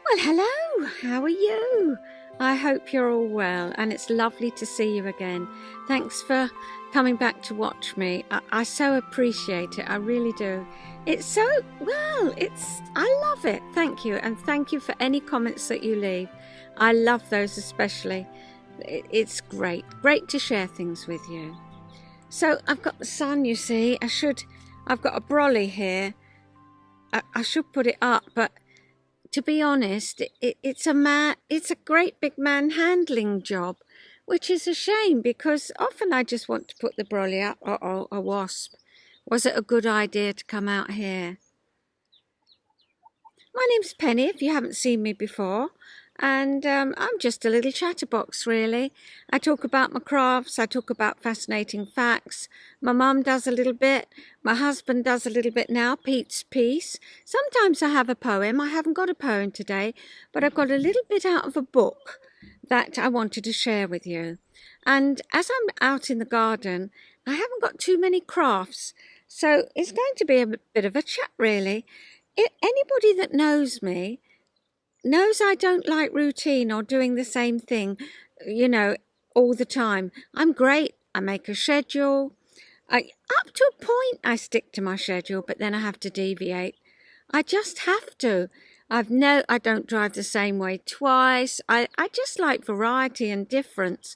Well, hello, how are you? I hope you're all well, and it's lovely to see you again. Thanks for coming back to watch me. I so appreciate it, I really do. It's so, well, I love it. Thank you, and thank you for any comments that you leave. I love those especially. It's great to share things with you. So I've got the sun, you see. I've got a brolly here. I should put it up, but to be honest, it's a great big manhandling job, which is a shame because often I just want to put the brolly up. Uh-oh, a wasp. Was it a good idea to come out here? My name's Penny, if you haven't seen me before, and I'm just a little chatterbox, really. I talk about my crafts, I talk about fascinating facts. My mum does a little bit, my husband does a little bit now, Pete's piece. Sometimes I have a poem. I haven't got a poem today, but I've got a little bit out of a book that I wanted to share with you. And as I'm out in the garden, I haven't got too many crafts, so it's going to be a bit of a chat, really. Anybody that knows me knows I don't like routine or doing the same thing, all the time. I'm great. I make a schedule. Up to a point, I stick to my schedule, but then I have to deviate. I just have to. I don't drive the same way twice. I just like variety and difference.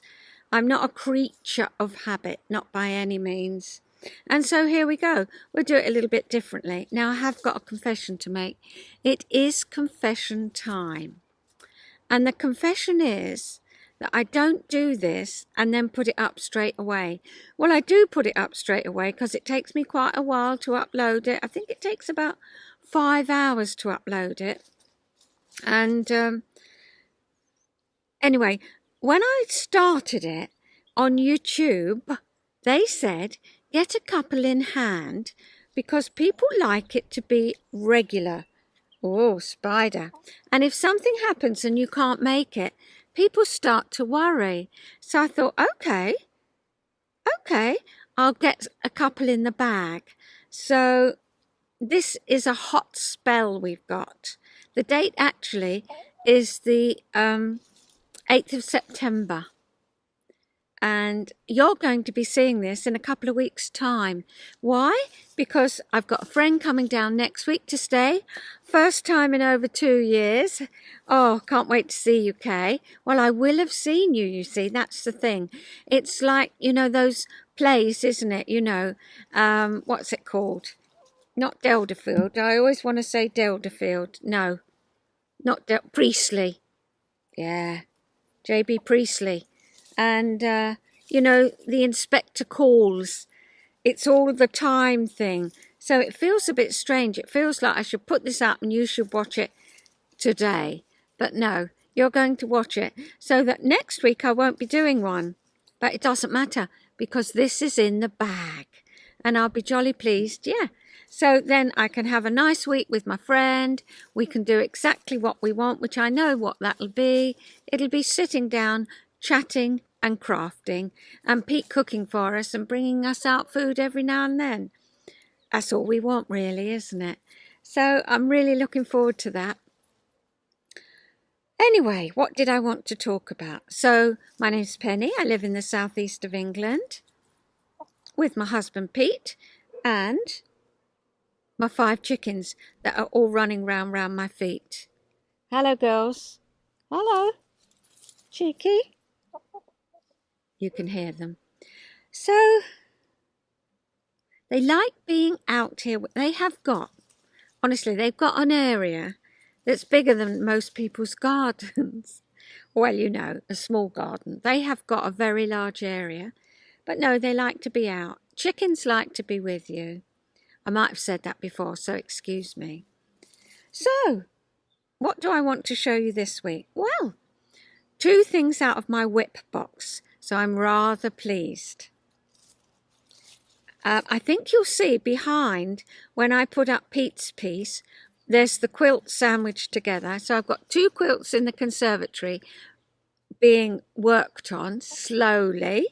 I'm not a creature of habit, not by any means. And so here we go. We'll do it a little bit differently. Now I have got a confession to make. It is confession time. And the confession is that I don't do this and then put it up straight away. Well, I do put it up straight away because it takes me quite a while to upload it. I think it takes about 5 hours to upload it. And anyway, when I started it on YouTube, they said, get a couple in hand because people like it to be regular. Oh, spider. And if something happens and you can't make it, people start to worry. So I thought, okay, I'll get a couple in the bag. So this is a hot spell we've got. The date actually is the 8th of September. And you're going to be seeing this in a couple of weeks' time. Why? Because I've got a friend coming down next week to stay. First time in over 2 years. Oh, can't wait to see you, Kay. Well, I will have seen you, you see. That's the thing. It's like, those plays, isn't it? What's it called? Not Delderfield. I always want to say Delderfield. No, not Priestley. Yeah, J.B. Priestley. And, the inspector calls. It's all the time thing. So it feels a bit strange. It feels like I should put this up and you should watch it today. But no, you're going to watch it. So that next week I won't be doing one. But it doesn't matter because this is in the bag. And I'll be jolly pleased, yeah. So then I can have a nice week with my friend. We can do exactly what we want, which I know what that'll be. It'll be sitting down, chatting and crafting, and Pete cooking for us and bringing us out food every now and then. That's all we want, really, isn't it? So I'm really looking forward to that. Anyway, what did I want to talk about? So my name's Penny. I live in the southeast of England with my husband Pete and my 5 chickens that are all running round my feet. Hello, girls. Hello. Cheeky. You can hear them. So they like being out here. They've got an area that's bigger than most people's gardens. Well, a small garden. They have got a very large area. But no, they like to be out. Chickens like to be with you. I might have said that before, so excuse me. So, what do I want to show you this week? Well, 2 things out of my whip box. So I'm rather pleased. I think you'll see behind when I put up Pete's piece, there's the quilt sandwiched together. So I've got 2 quilts in the conservatory being worked on slowly.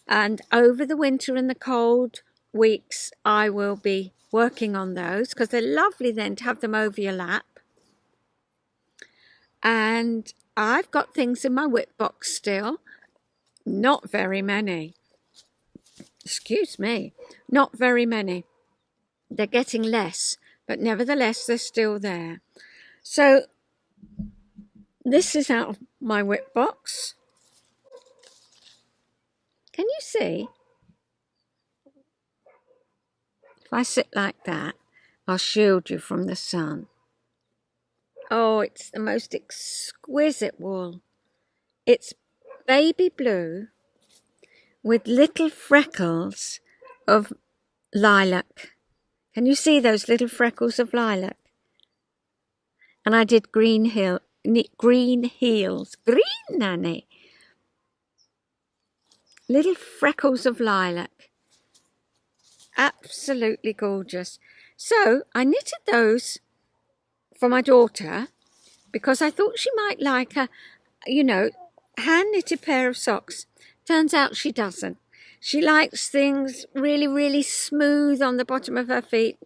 And over the winter and the cold weeks, I will be working on those because they're lovely then to have them over your lap. And I've got things in my whip box still. Not very many. Excuse me. Not very many. They're getting less, but nevertheless, they're still there. So this is out of my whip box. Can you see? If I sit like that, I'll shield you from the sun. Oh, it's the most exquisite wool. It's baby blue with little freckles of lilac. Can you see those little freckles of lilac? And I did green heels. Green, Nanny. Little freckles of lilac. Absolutely gorgeous. So I knitted those for my daughter because I thought she might like a, hand knitted pair of socks. Turns out she doesn't. She likes things really, really smooth on the bottom of her feet.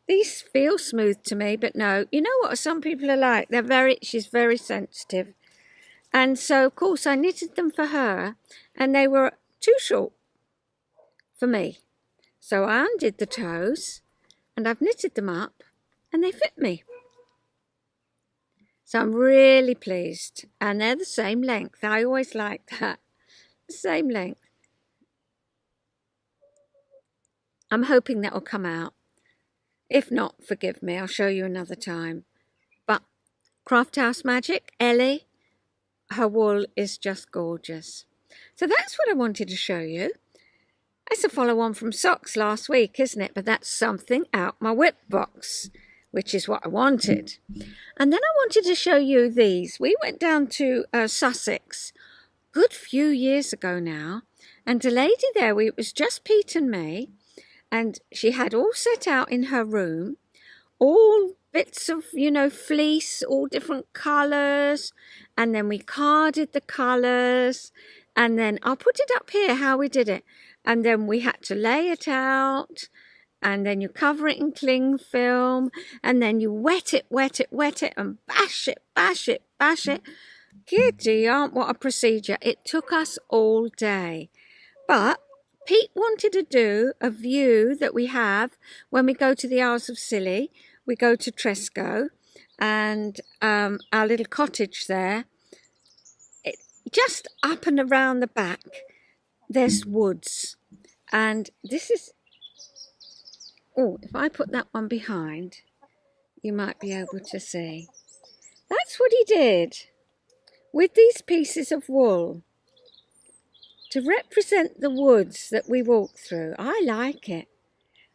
These feel smooth to me, but no. You know what some people are like? She's very sensitive. And so, of course, I knitted them for her, and they were too short for me. So I undid the toes, and I've knitted them up, and they fit me. So I'm really pleased. And they're the same length. I always like that. The same length. I'm hoping that will come out. If not, forgive me. I'll show you another time. But Craft House Magic, Ellie, her wool is just gorgeous. So that's what I wanted to show you. It's a follow-on from socks last week, isn't it? But that's something out my whip box, which is what I wanted. And then I wanted to show you these. We went down to Sussex a good few years ago now. And a lady there, it was just Pete and me. And she had all set out in her room, all bits of, fleece, all different colours. And then we carded the colours. And then I'll put it up here how we did it. And then we had to lay it out. And then you cover it in cling film. And then you wet it, and bash it. Giddy aunt, what a procedure. It took us all day. But Pete wanted to do a view that we have when we go to the Isles of Scilly. We go to Tresco and our little cottage there. Just up and around the back, there's woods. And this is... Oh, if I put that one behind, you might be able to see. That's what he did with these pieces of wool to represent the woods that we walk through. I like it.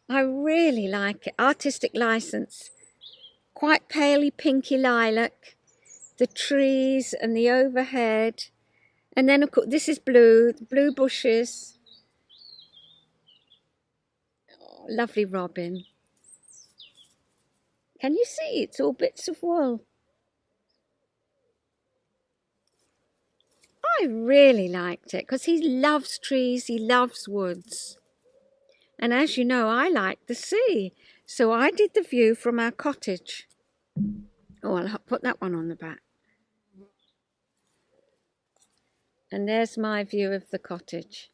I really like it. Artistic license. Quite paley pinky lilac. The trees and the overhead. And then, of course, this is blue. The blue bushes. Oh, lovely robin. Can you see? It's all bits of wool. I really liked it because he loves trees, he loves woods. And as you know, I like the sea. So I did the view from our cottage. Oh, I'll put that one on the back. And there's my view of the cottage.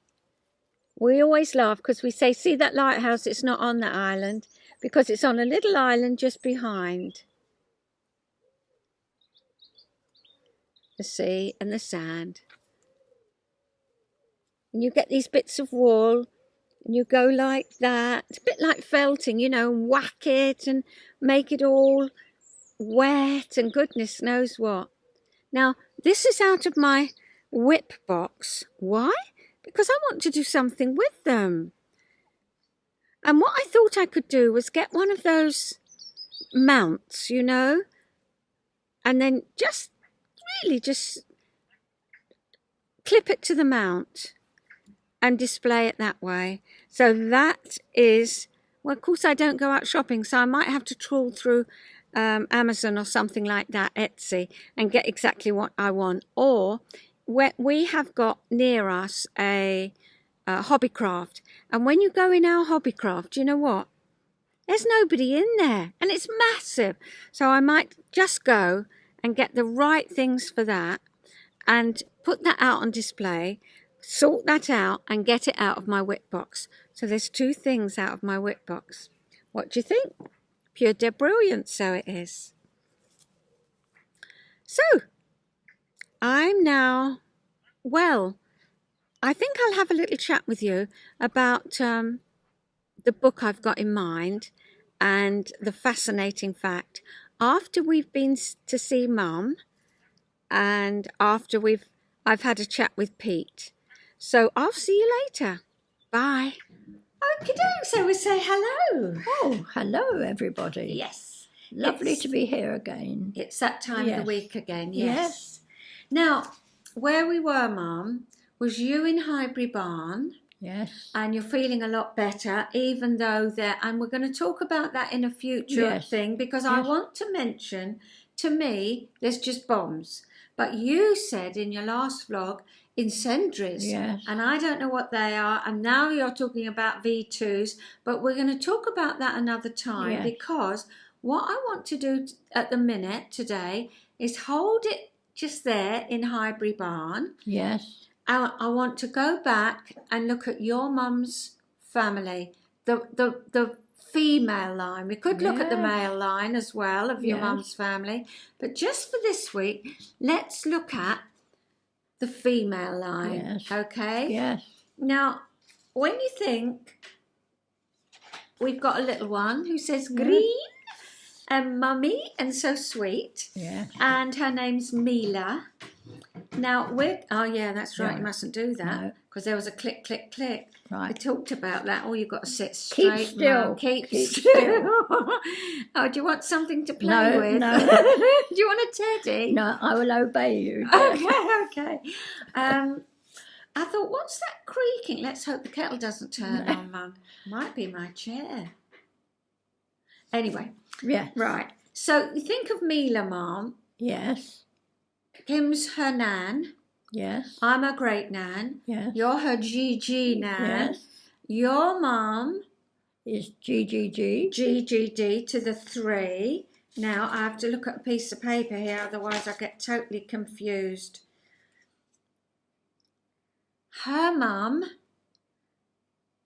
We always laugh because we say, see that lighthouse, it's not on the island because it's on a little island just behind the sea and the sand. And you get these bits of wool and you go like that. It's a bit like felting, and whack it and make it all wet and goodness knows what. Now, this is out of my whip box. Why? Because I want to do something with them. And what I thought I could do was get one of those mounts, and then just clip it to the mount and display it that way. So that is, well, of course I don't go out shopping, so I might have to trawl through Amazon or something like that, Etsy, and get exactly what I want. Or we have got near us a Hobbycraft, and when you go in our Hobbycraft, you know what? There's nobody in there, and it's massive. So I might just go and get the right things for that and put that out on display, sort that out and get it out of my whip box. So there's 2 things out of my whip box. What do you think? Pure dead brilliant, so it is. So I'm now, well, I think I'll have a little chat with you about the book I've got in mind and the fascinating fact. After we've been to see Mum and after I've had a chat with Pete. So I'll see you later. Bye. Okie doke, so we say hello. Oh, hello everybody. Yes. Lovely to be here again. It's that time of the week again, Yes. Now, where we were, Mum, was you in Highbury Barn. Yes. And you're feeling a lot better, even though and we're going to talk about that in a future thing, because I want to mention, to me, there's just bombs. But you said in your last vlog, incendiaries, and I don't know what they are, and now you're talking about V2s, but we're going to talk about that another time, because what I want to do at the minute today is hold it just there in Highbury Barn. Yes. I want to go back and look at your mum's family, the female line. We could look at the male line as well of your mum's family, but just for this week, let's look at the female line, okay? Yes. Now, when you think we've got a little one who says green and mummy and so sweet, and her name's Mila. Now, that's right, you mustn't do that, because there was a click, click, click. Right. We talked about that. Oh, you've got to sit straight. Keep still. Keep still. Oh, do you want something to play with? No. Do you want a teddy? No, I will obey you. Okay. I thought, what's that creaking? Let's hope the kettle doesn't turn on, Mum. Might be my chair. Anyway. Yeah. Right. So you think of Mila, Mum. Yes. Kim's her nan. Yes. I'm her great nan. Yes. You're her GG nan. Yes. Your mum is GGG. GGD to the 3. Now I have to look at a piece of paper here, otherwise I get totally confused. Her mum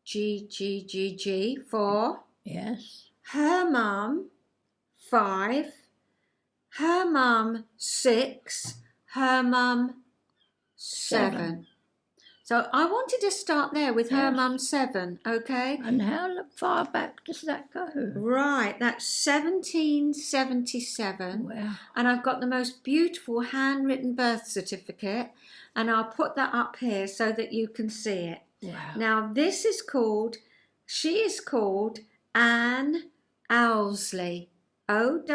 GGGG 4. Yes. Her mum 5. Her mum 6. Her mum 7. So I wanted to start there with her mum 7, okay? And how far back does that go? Right, that's 1777. Wow. And I've got the most beautiful handwritten birth certificate, and I'll put that up here so that you can see it. Wow. Now she is called Anne Owsley. Owsley.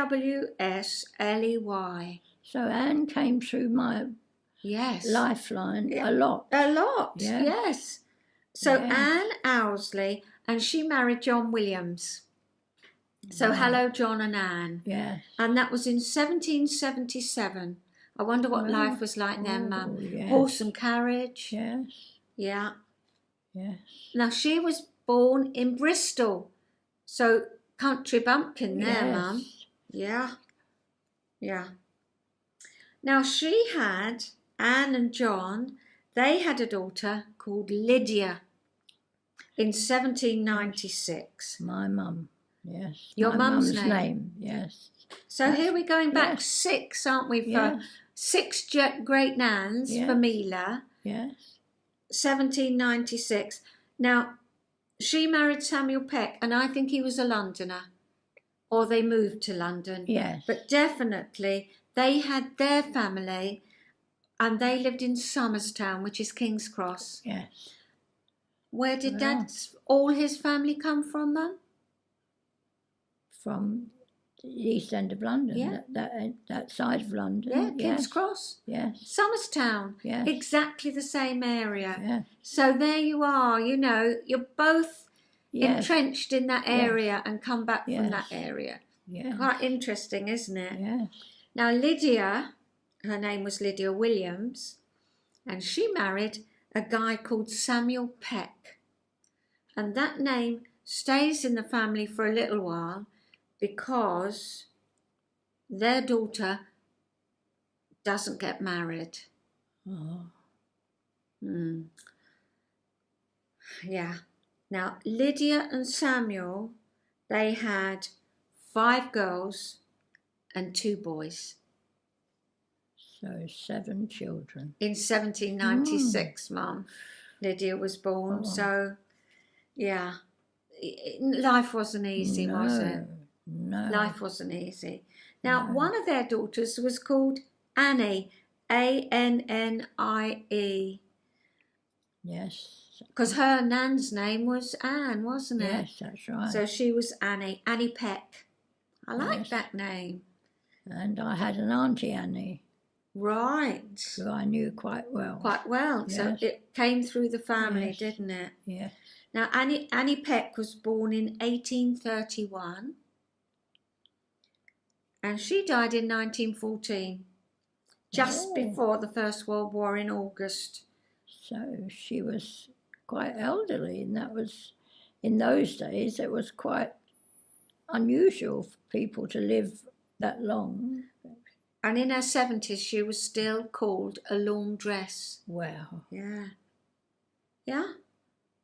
So Anne came through my lifeline a lot. Yes. So Anne Owsley, and she married John Williams. So hello, John and Anne. Yes. And that was in 1777. I wonder what life was like then, Mum. Yes. Horse and carriage. Yes. Yeah. Yes. Now she was born in Bristol. So country bumpkin there, Mum. Yeah. Yeah. Now Anne and John, they had a daughter called Lydia in 1796. My mum, yes. Your mum's name, yes. So here we're going back 6, aren't we, for 6 great nans for Mila. Yes. 1796. Now, she married Samuel Peck, and I think he was a Londoner. Or they moved to London. Yes. But definitely, they had their family, and they lived in Somerstown, which is King's Cross. Yes. Where did all his family come from, Mum? From the east end of London. Yeah. That side of London. Yeah, King's Cross. Yes. Somerstown. Yes. Exactly the same area. Yes. So there you are, you're both entrenched in that area and come back from that area. Yeah. Quite interesting, isn't it? Yes. Now Lydia, her name was Lydia Williams, and she married a guy called Samuel Peck. And that name stays in the family for a little while because their daughter doesn't get married. Oh. Yeah. Now, Lydia and Samuel, they had 5 girls and 2 boys. So 7 children. In 1796, Mum, Lydia was born. Oh. So, yeah, life wasn't easy, was it? No. Life wasn't easy. Now, one of their daughters was called Annie, Annie. Yes. Because her nan's name was Anne, wasn't it? Yes, that's right. So she was Annie Peck. I like Yes. that name. And I had an Auntie Annie. Right. Who I knew quite well. Quite well. Yes. So it came through the family, Yes. didn't it? Yes. Now, Annie Peck was born in 1831. And she died in 1914, just before the First World War in August. So she was quite elderly, and that was, in those days, it was quite unusual for people to live that long. And in her 70s, she was still called a laundress. Wow. Yeah. Yeah.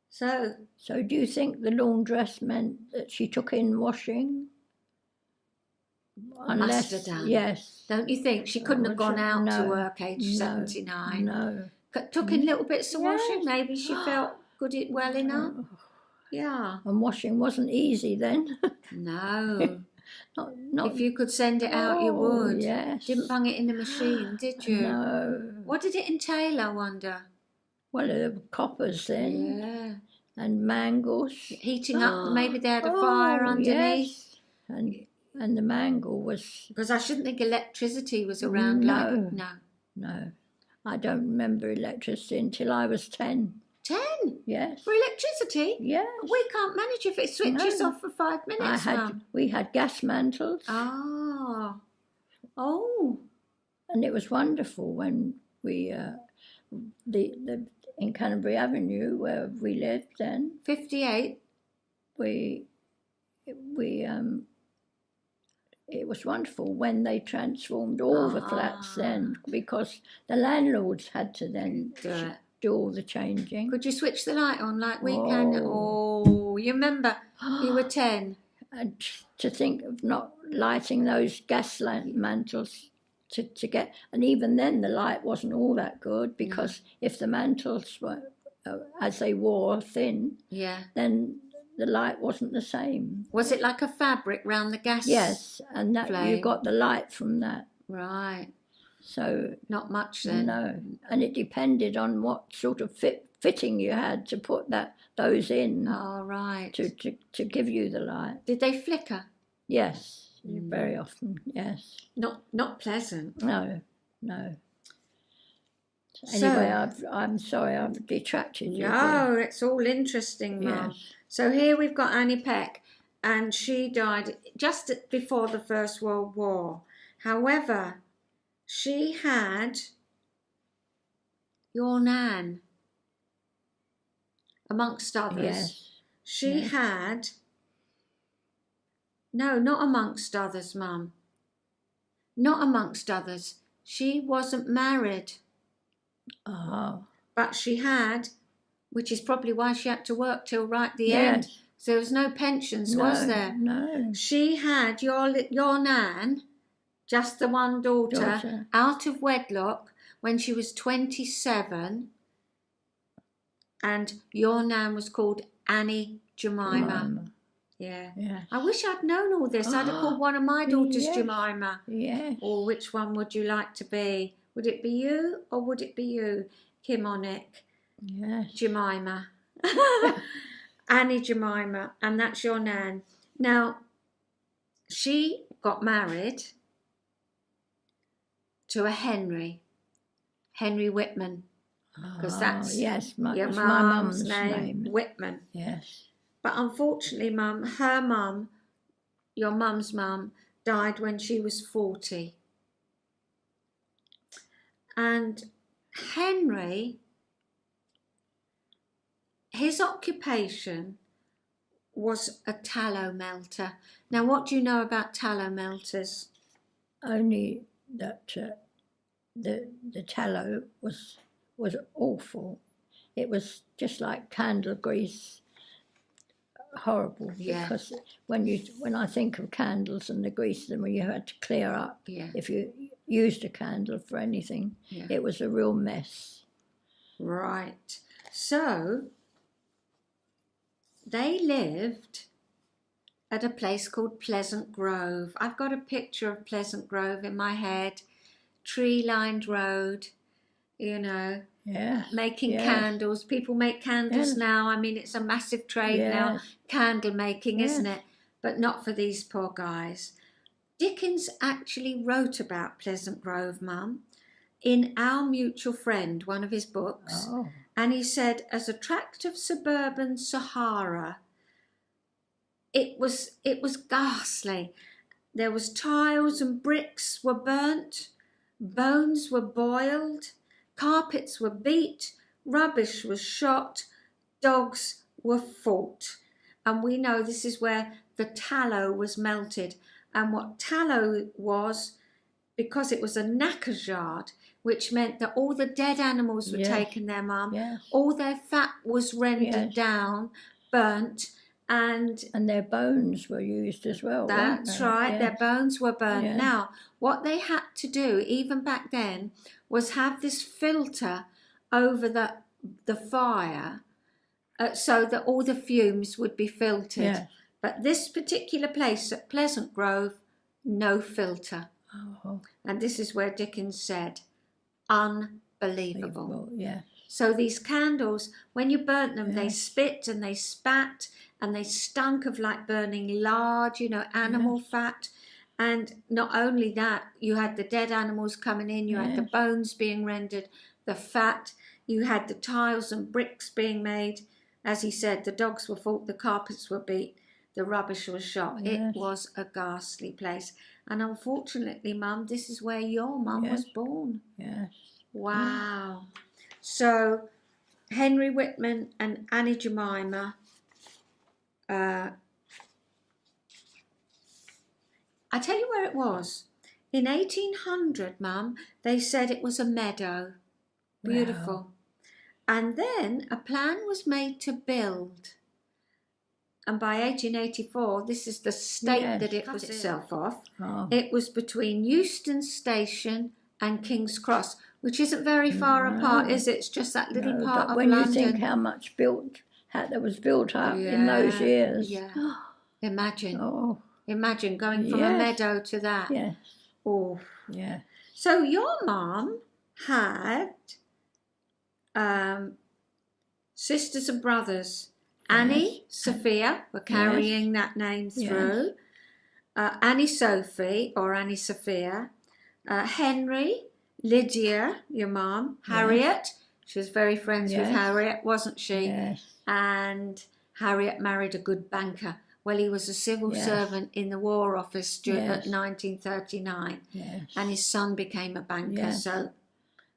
So do you think the laundress meant that she took in washing? Must have done. Yes. Don't you think? She couldn't have gone out to work age 79. No. Took in little bits of washing. Maybe she felt well enough. Yeah. And washing wasn't easy then. No. Not, if you could send it out, you would. Yes. Didn't bung it in the machine, did you? No. What did it entail, I wonder? Well, there were coppers then. Yeah. And mangles. Heating up, maybe they had a fire underneath. Yes. And the mangle was... Because I shouldn't think electricity was around. No. I don't remember electricity until I was 10. 10? Yes. For electricity? Yes. We can't manage if it switches off for 5 minutes. We had gas mantles. Ah. Oh. And it was wonderful when we... in Canterbury Avenue, where we lived then... 58? It was wonderful when they transformed all the flats then, because the landlords had to then do all the changing. Could you switch the light on like we can? Oh, you remember you were 10. And to think of not lighting those gas mantles to get, and even then the light wasn't all that good, because if the mantles were, as they wore, thin, then the light wasn't the same. Was it like a fabric round the gas? Yes, and that flame? You got the light from that. Right. So not much then. No, and it depended on what sort of fitting you had to put those in. Oh, right. To give you the light. Did they flicker? Yes, very often. Yes. Not pleasant. No. Anyway, I'm sorry I've detracted you. No, it's all interesting, Mum. Yes. So here we've got Annie Peck, and she died just before the First World War. However, she had your nan, amongst others. Yes. She had... No, not amongst others, Mum. Not amongst others. She wasn't married. Oh. But she had, which is probably why she had to work till right the end. So there was no pensions, was there? No. She had your nan, just the one daughter, out of wedlock when she was 27, and your nan was called Annie Jemima. Yeah. I wish I'd known all this. I'd have called one of my daughters Jemima. Yes. Or which one would you like to be? Would it be you or would it be you, Kimonic? Yes. Jemima. Annie Jemima, and that's your nan. Now, she got married to a Henry Whitman, because that's your my mum's name, Whitman. Yes. But unfortunately, Mum, her mum, your mum's mum, died when she was 40. And Henry, his occupation was a tallow melter. Now, what do you know about tallow melters? Only that the tallow was awful. It was just like candle grease, horrible. Yeah. Because when I think of candles and the grease, then when you had to clear up, Yeah. if you used a candle for anything, Yeah. it was a real mess. Right. So they lived at a place called Pleasant Grove. I've got a picture of Pleasant Grove in my head, tree-lined road, you know, making candles. People make candles now. I mean, it's a massive trade now, candle making, isn't it? But not for these poor guys. Dickens actually wrote about Pleasant Grove, Mum, in Our Mutual Friend, one of his books. Oh. And he said, as a tract of suburban Sahara, it was ghastly. There was tiles and bricks were burnt, bones were boiled, carpets were beat, rubbish was shot, dogs were fought. And we know this is where the tallow was melted. And what tallow was, because it was a knacker's yard, which meant that all the dead animals were taken there, Mum. Yes. All their fat was rendered down, burnt, and their bones were used as well. That's right, their bones were burnt. Yeah. Now, what they had to do, even back then, was have this filter over the fire so that all the fumes would be filtered. Yeah. But this particular place at Pleasant Grove, no filter. Oh. And this is where Dickens said, unbelievable. Yeah. So these candles, when you burnt them, they spit and they spat and they stunk of like burning lard, you know, animal fat. And not only that, you had the dead animals coming in, you had the bones being rendered, the fat, you had the tiles and bricks being made. As he said, the dogs were fought, the carpets were beat, the rubbish was shot. It was a ghastly place. And unfortunately, Mum, this is where your mum was born. Yes. Wow. So Henry Whitman and Annie Jemima, I tell you where it was. In 1800, Mum, they said it was a meadow. Beautiful. Wow. And then a plan was made to build. And by 1884, this is the state that it put itself off. Oh. It was between Euston Station and King's Cross, which isn't very far apart, is it? It's just that little part of when London. When you think how much that was built up in those years. Yeah. Imagine. Oh. Imagine going from a meadow to that. Yes. Oh. Yeah. So your mum had sisters and brothers. Annie, Sophia, were carrying that name through. Annie Sophie or Annie Sophia. Henry, Lydia, your mum. Harriet, she was very friends with Harriet, wasn't she? Yes. And Harriet married a good banker. Well, he was a civil servant in the War Office at 1939. Yes. And his son became a banker, so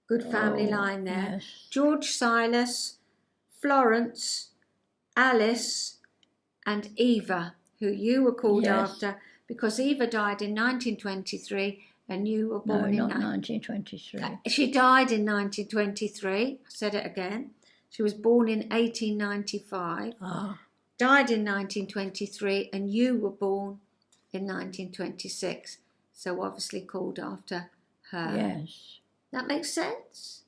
good family line there. Yes. George Silas, Florence, Alice and Eva, who you were called after, because Eva died in 1923 and you were born in 1923. She died in 1923. I said it again. She was born in 1895, died in 1923, and you were born in 1926. So obviously called after her. Yes. That makes sense?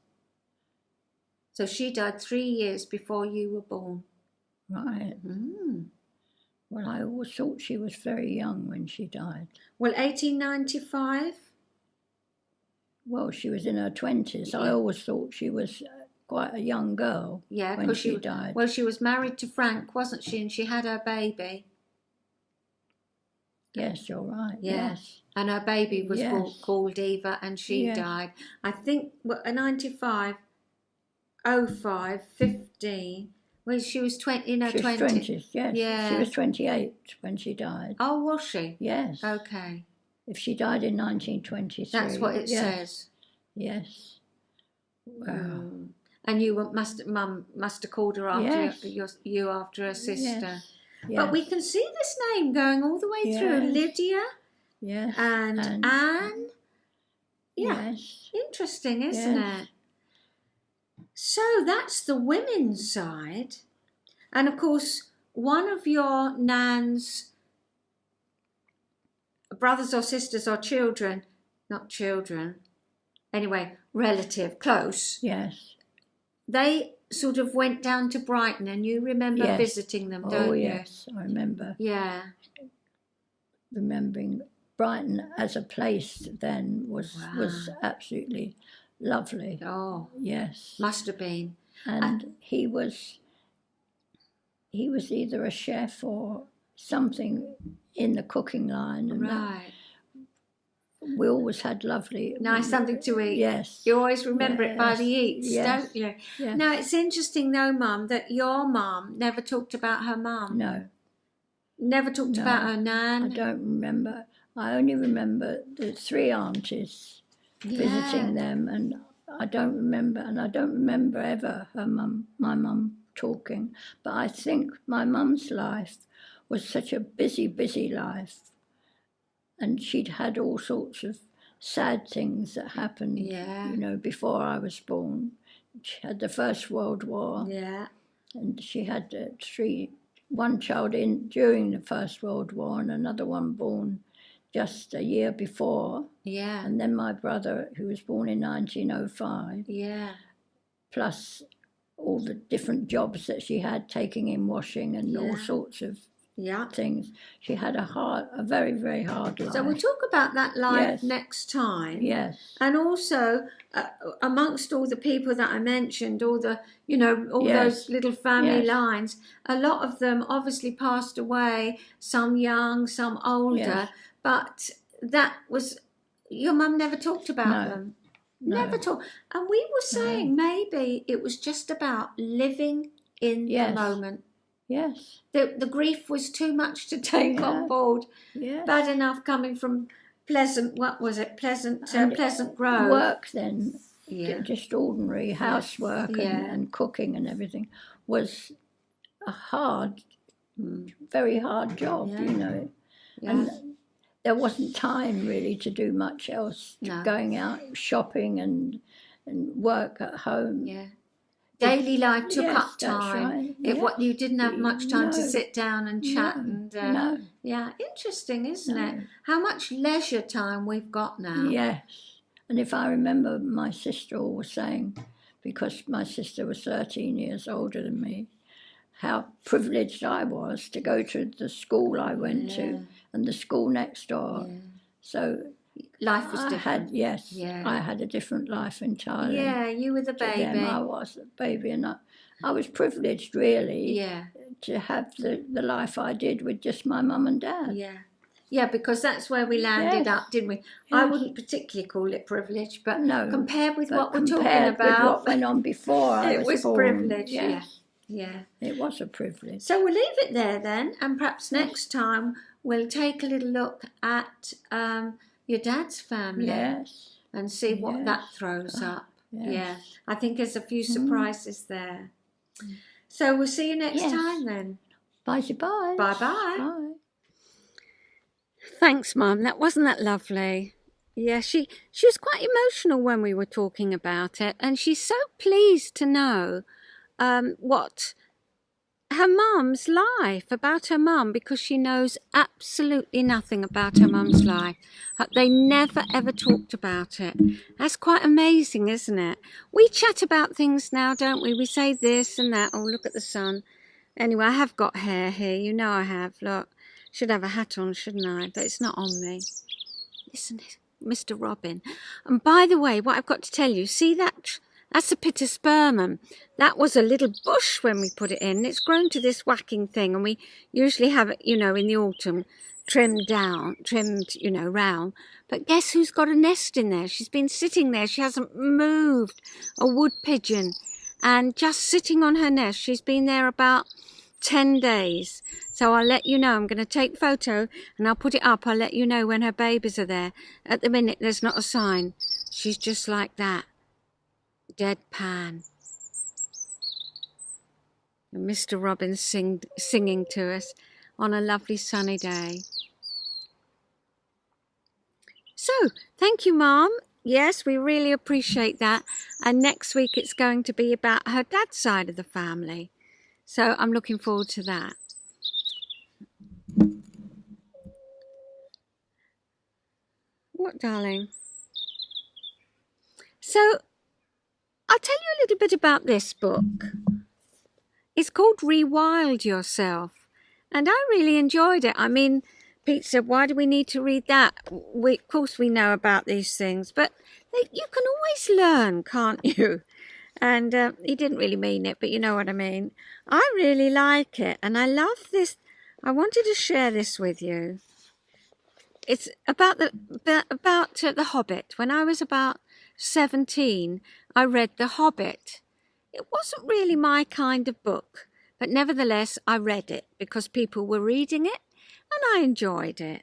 So she died 3 years before you were born. Right. Mm. Well, I always thought she was very young when she died. Well, 1895? Well, she was in her 20s. I always thought she was quite a young girl when she died. Well, she was married to Frank, wasn't she? And she had her baby. Yes, you're right. Yeah. Yes. And her baby was called Eva, and she died. I think 95, 05, 15... Well, she was 20, in her 20s. 20s, yes. Yeah. She was 28 when she died. Oh, was she? Yes. Okay. If she died in 1923. That's what it says. Yes. Wow. And Mum must have called her after you after her sister. Yes. But we can see this name going all the way through. Lydia. Yes. And Anne. Yeah. Yes. Interesting, isn't Yes. it? So that's the women's side. And of course, one of your Nan's brothers or sisters or children, not children, anyway, relative, close, Yes. they sort of went down to Brighton, and you remember Yes. visiting them, don't Oh, you? yes. I remember Yeah. remembering Brighton as a place then was Wow. absolutely lovely. Oh, Yes. must have been. And he was either a chef or something in the cooking line, and Right. we always had lovely, Nice something to eat. Yes. You always remember it by the Yes. eats, Yes. don't you? Yes. Now, it's interesting though, Mum, that your mum never talked about her mum. No. Never talked No. about her Nan. I don't remember. I only remember the three aunties visiting them, and I don't remember ever my mum talking. But I think my mum's life was such a busy life, and she'd had all sorts of sad things that happened, you know, before I was born. She had the First World War, and she had one child during the First World War and another one born just a year before. And then my brother, who was born in 1905. Plus all the different jobs that she had, taking in washing and all sorts of things. She had a very, very hard life. So we'll talk about that life next time. Yes. And also, amongst all the people that I mentioned, all the, you know, all those little family lines, a lot of them obviously passed away, some young, some older, but that was, your mum never talked about them. Never talked. And we were saying maybe it was just about living in the moment. Yes. The grief was too much to take on board. Bad enough coming from Pleasant Grove. Work then, just ordinary housework and cooking and everything, was a hard, very hard job, you know. And there wasn't time really to do much else, going out shopping and work at home. Daily life took up time. Right. What you didn't have much time to sit down and chat No. Interesting, isn't it? How much leisure time we've got now. Yes. And if I remember, my sister always saying, because my sister was 13 years older than me, how privileged I was to go to the school I went to and the school next door. So life was different. I had a different life entirely. Yeah, you were the baby. Them. I was the baby, and I was privileged, really, to have the life I did with just my mum and dad. Yeah, because that's where we landed up, didn't we? I wouldn't particularly call it privilege, but compared with what we're talking about, with what went on before it was born, privilege. Yeah, it was a privilege. So we'll leave it there then, and perhaps next time we'll take a little look at your dad's family and see what that throws up. I think there's a few surprises there. So we'll see you next time then. Bye-bye. Bye-bye. Bye. Thanks, Mum. Wasn't that lovely? Yeah, she was quite emotional when we were talking about it, and she's so pleased to know what her mum's life, about her mum, because she knows absolutely nothing about her mum's life. They never ever talked about it. That's quite amazing, isn't it? We chat about things now, don't we? We say this and that. Oh, look at the sun. Anyway, I have got hair here. You know I have. Look, should have a hat on, shouldn't I? But it's not on me. Listen, Mr. Robin. And by the way, what I've got to tell you, see that? That's a pittosporum. That was a little bush when we put it in. It's grown to this whacking thing, and we usually have it, you know, in the autumn, trimmed, you know, round. But guess who's got a nest in there? She's been sitting there. She hasn't moved. A wood pigeon. And just sitting on her nest. She's been there about 10 days. So I'll let you know. I'm going to take photo and I'll put it up. I'll let you know when her babies are there. At the minute, there's not a sign. She's just like that. Deadpan. And Mr. Robin singing to us on a lovely sunny day. So, thank you, Mum. Yes, we really appreciate that. And next week it's going to be about her dad's side of the family. So I'm looking forward to that. What, darling? So I'll tell you a little bit about this book. It's called Rewild Yourself. And I really enjoyed it. I mean, Pete said, why do we need to read that? Of course we know about these things, but you can always learn, can't you? And he didn't really mean it, but you know what I mean. I really like it, and I love this. I wanted to share this with you. It's about the Hobbit. When I was about 17, I read The Hobbit. It wasn't really my kind of book, but nevertheless, I read it because people were reading it, and I enjoyed it.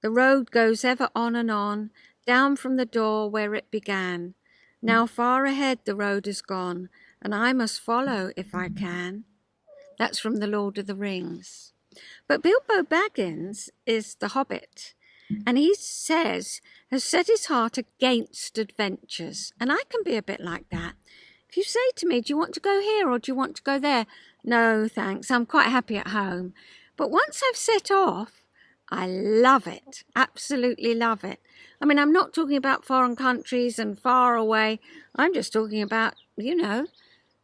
The road goes ever on and on, down from the door where it began. Now far ahead the road is gone, and I must follow if I can. That's from The Lord of the Rings. But Bilbo Baggins is the Hobbit, and he has set his heart against adventures. And I can be a bit like that. If you say to me, do you want to go here or do you want to go there? No, thanks, I'm quite happy at home. But once I've set off, I love it, absolutely love it. I mean, I'm not talking about foreign countries and far away. I'm just talking about, you know,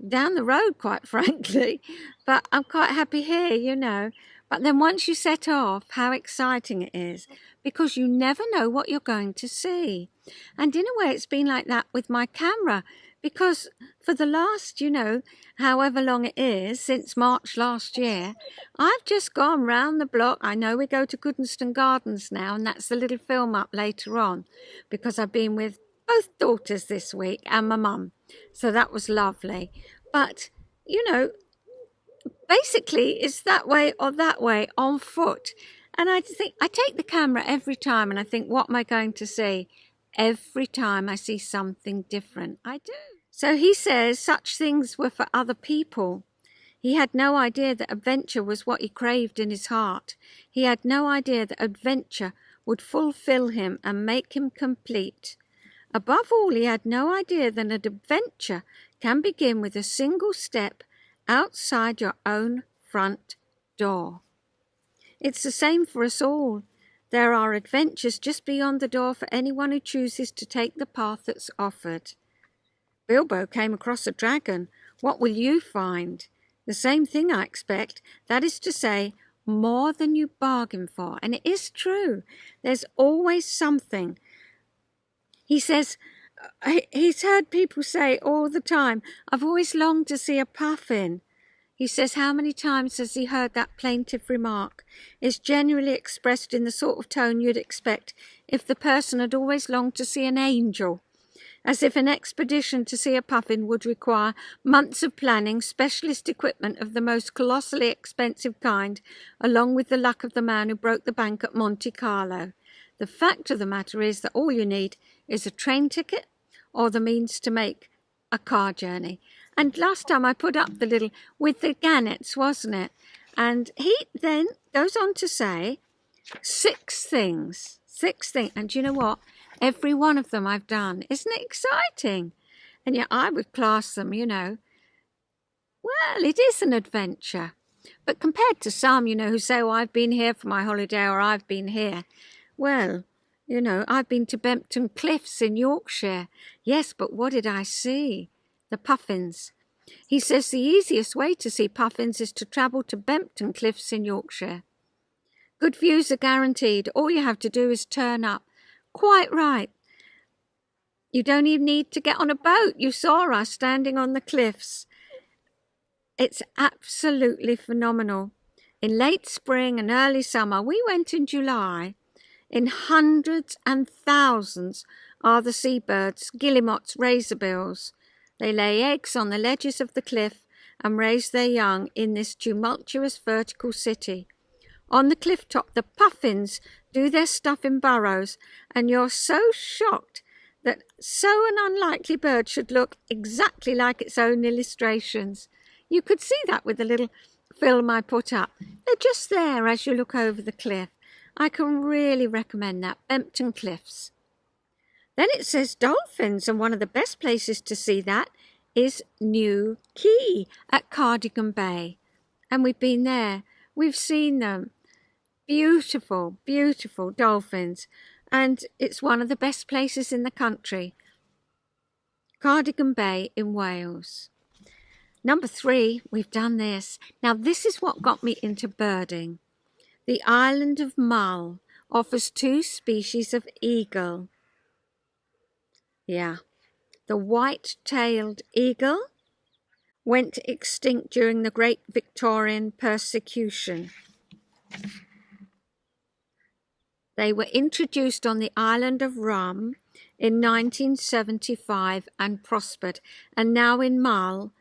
down the road, quite frankly. But I'm quite happy here, you know. But then once you set off, how exciting it is, because you never know what you're going to see. And in a way, it's been like that with my camera, because for the last, you know, however long it is, since March last year, I've just gone round the block. I know we go to Goodnestone Gardens now, and that's the little film up later on, because I've been with both daughters this week and my mum. So that was lovely. But, you know, basically it's that way or that way on foot. And I think I take the camera every time and I think, what am I going to see? Every time I see something different, I do. So he says such things were for other people. He had no idea that adventure was what he craved in his heart. He had no idea that adventure would fulfill him and make him complete. Above all, he had no idea that an adventure can begin with a single step outside your own front door. It's the same for us all. There are adventures just beyond the door for anyone who chooses to take the path that's offered. Bilbo came across a dragon. What will you find? The same thing, I expect. That is to say, more than you bargained for. And it is true. There's always something. He says, he's heard people say all the time, I've always longed to see a puffin. He says, how many times has he heard that plaintive remark? It's generally expressed in the sort of tone you'd expect if the person had always longed to see an angel. As if an expedition to see a puffin would require months of planning, specialist equipment of the most colossally expensive kind, along with the luck of the man who broke the bank at Monte Carlo. The fact of the matter is that all you need is a train ticket or the means to make a car journey. And last time I put up the little with the gannets, wasn't it? And he then goes on to say 6 things. 6 things. And do you know what? Every one of them I've done. Isn't it exciting? And yet I would class them, you know, well, it is an adventure. But compared to some, you know, who say, oh, I've been here for my holiday or I've been here. Well, you know, I've been to Bempton Cliffs in Yorkshire. Yes, but what did I see? The puffins. He says the easiest way to see puffins is to travel to Bempton Cliffs in Yorkshire. Good views are guaranteed. All you have to do is turn up. Quite right. You don't even need to get on a boat. You saw us standing on the cliffs. It's absolutely phenomenal. In late spring and early summer, we went in July. In hundreds and thousands are the seabirds, guillemots, razorbills. They lay eggs on the ledges of the cliff and raise their young in this tumultuous vertical city. On the cliff top, the puffins do their stuff in burrows, and you're so shocked that so an unlikely bird should look exactly like its own illustrations. You could see that with the little film I put up. They're just there as you look over the cliff. I can really recommend that, Bempton Cliffs. Then it says dolphins, and one of the best places to see that is New Quay at Cardigan Bay. And we've been there. We've seen them. Beautiful, beautiful dolphins. And it's one of the best places in the country. Cardigan Bay in Wales. Number 3, we've done this. Now, this is what got me into birding. The island of Mull offers 2 species of eagle. Yeah. The white-tailed eagle went extinct during the Great Victorian Persecution. They were introduced on the island of Rum in 1975 and prospered. And now in Mull,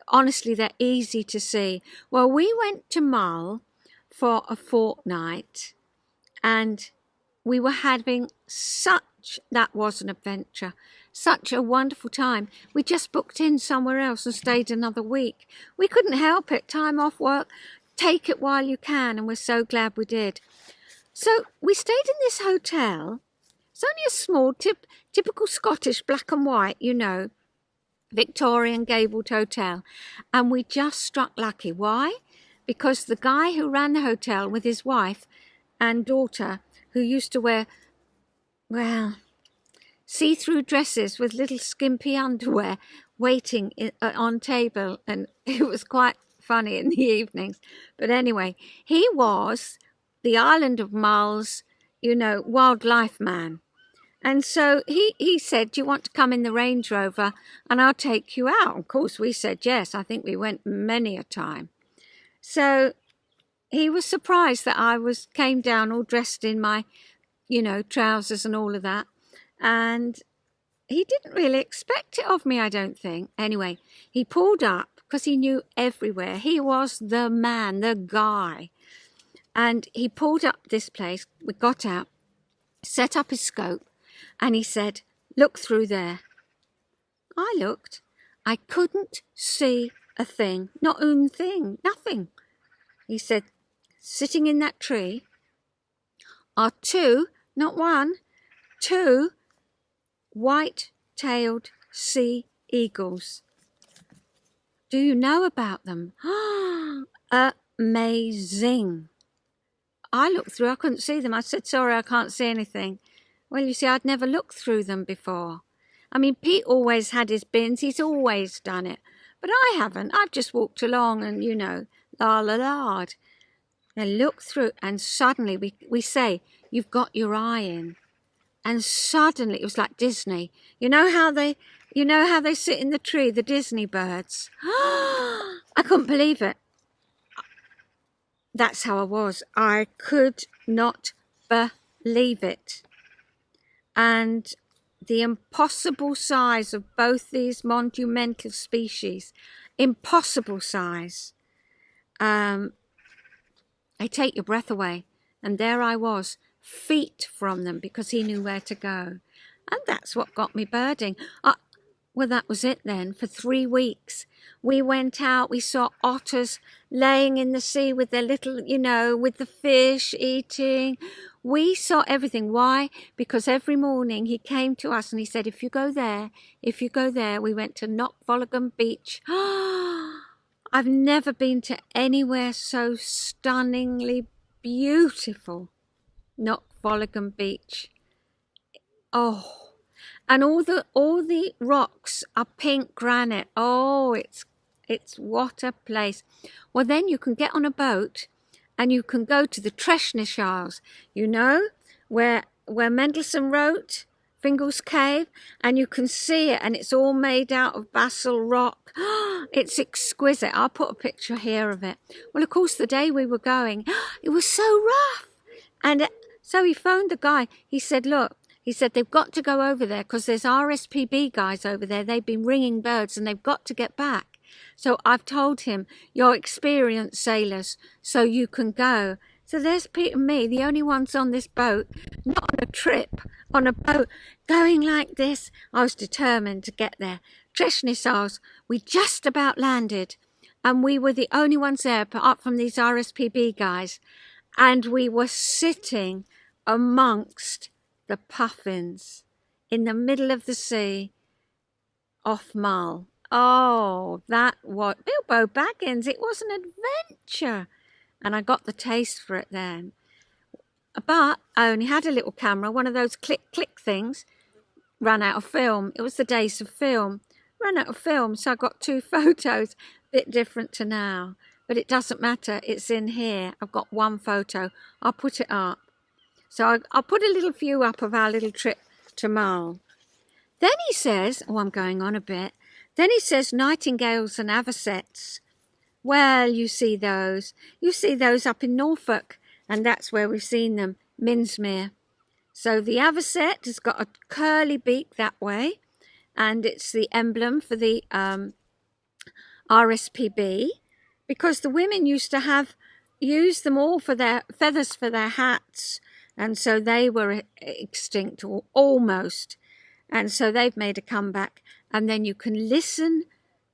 honestly, they're easy to see. Well, we went to Mull for a fortnight and we were having that was an adventure, such a wonderful time. We just booked in somewhere else and stayed another week. We couldn't help it. Time off work, take it while you can, and we're so glad we did. So we stayed in this hotel. It's only a small, typical Scottish black and white, Victorian gabled hotel. And we just struck lucky. Why? Because the guy who ran the hotel with his wife and daughter, who used to wear, see-through dresses with little skimpy underwear, waiting on table, and it was quite funny in the evenings. But anyway, he was the island of Mull's, wildlife man. And so he said, do you want to come in the Range Rover and I'll take you out? Of course, we said yes. I think we went many a time. So he was surprised that I came down all dressed in my, trousers and all of that. And he didn't really expect it of me, I don't think. Anyway, he pulled up because he knew everywhere. He was the man, the guy. And he pulled up this place. We got out, set up his scope, and he said, look through there. I looked. I couldn't see a thing, not one thing, nothing. He said, sitting in that tree are 2, not 1, 2 white-tailed sea eagles. Do you know about them? Amazing. I looked through, I couldn't see them. I said, sorry, I can't see anything. Well, you see, I'd never looked through them before. I mean, Pete always had his bins. He's always done it. But I haven't. I've just walked along and, la. I look through and suddenly we say, you've got your eye in. And suddenly it was like Disney. You know how they sit in the tree, the Disney birds? I couldn't believe it. That's how I was. I could not believe it. And the impossible size of both these monumental species, impossible size, they take your breath away. And there I was, feet from them, because he knew where to go. And that's what got me birding. Well, that was it then. For 3 weeks, we went out, we saw otters laying in the sea with their little, with the fish eating. We saw everything. Why? Because every morning he came to us and he said, if you go there, we went to Knockvolligan Beach. I've never been to anywhere so stunningly beautiful. Knockvolligan Beach. Oh. And all the rocks are pink granite. Oh, it's what a place. Well, then you can get on a boat and you can go to the Treshnish Isles, where Mendelssohn wrote Fingal's Cave, and you can see it, and it's all made out of basalt rock. It's exquisite. I'll put a picture here of it. Well, of course, the day we were going, it was so rough. And so he phoned the guy. He said, look, they've got to go over there because there's RSPB guys over there. They've been ringing birds and they've got to get back. So I've told him, you're experienced sailors, so you can go. So there's Pete and me, the only ones on this boat, not on a trip, on a boat, going like this. I was determined to get there. Treshnish Isles, we just about landed, and we were the only ones there, apart from these RSPB guys. And we were sitting amongst the puffins in the middle of the sea off Mull. Oh, that was Bilbo Baggins. It was an adventure. And I got the taste for it then. But I only had a little camera, one of those click things. Ran out of film. It was the days of film. Ran out of film, so I got 2 photos. Bit different to now. But it doesn't matter. It's in here. I've got 1 photo. I'll put it up. So I'll put a little view up of our little trip to Mull. Then he says, oh, I'm going on a bit. Then he says nightingales and avocets. Well, you see those. You see those up in Norfolk, and that's where we've seen them, Minsmere. So the avocet has got a curly beak that way, and it's the emblem for the RSPB, because the women used to use them all for their feathers for their hats, and so they were extinct, or almost. And so they've made a comeback, and then you can listen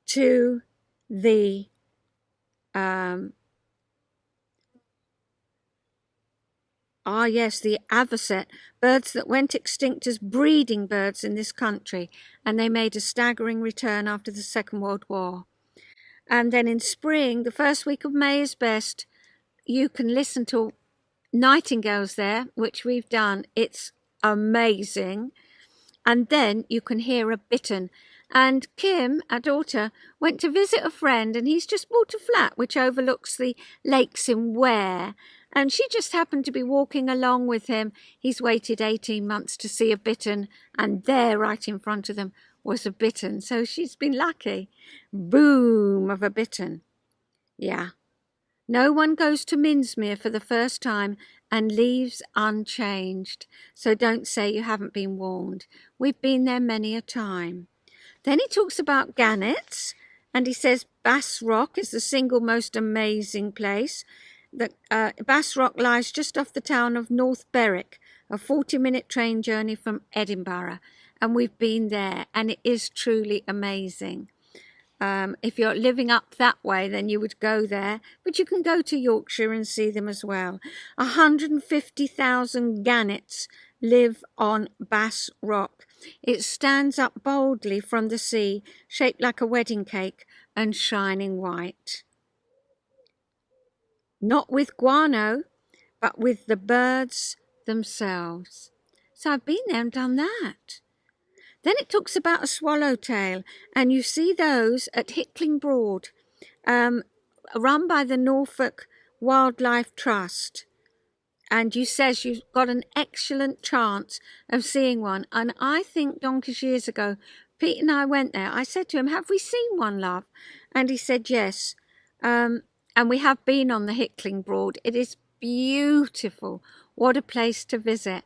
to the the avocet, birds that went extinct as breeding birds in this country, and they made a staggering return after the Second World War. And then in spring, the first week of May is best, you can listen to nightingales there, which we've done. It's amazing. And then you can hear a bittern. And Kim, our daughter, went to visit a friend, and he's just bought a flat which overlooks the lakes in Ware. And she just happened to be walking along with him. He's waited 18 months to see a bittern, and there, right in front of them, was a bittern. So she's been lucky. Boom of a bittern. Yeah. No one goes to Minsmere for the first time and leaves unchanged. So don't say you haven't been warned. We've been there many a time. Then he talks about gannets, and he says Bass Rock is the single most amazing place. Bass Rock lies just off the town of North Berwick, a 40-minute train journey from Edinburgh, and we've been there, and it is truly amazing. If you're living up that way, then you would go there, but you can go to Yorkshire and see them as well. 150,000 gannets live on Bass Rock. It stands up boldly from the sea, shaped like a wedding cake and shining white. Not with guano, but with the birds themselves. So I've been there and done that. Then it talks about a swallowtail, and you see those at Hickling Broad, run by the Norfolk Wildlife Trust. And you says you've got an excellent chance of seeing one. And I think donkeys years ago, Pete and I went there. I said to him, have we seen one, love? And he said yes. And we have been on the Hickling Broad. It is beautiful. What a place to visit.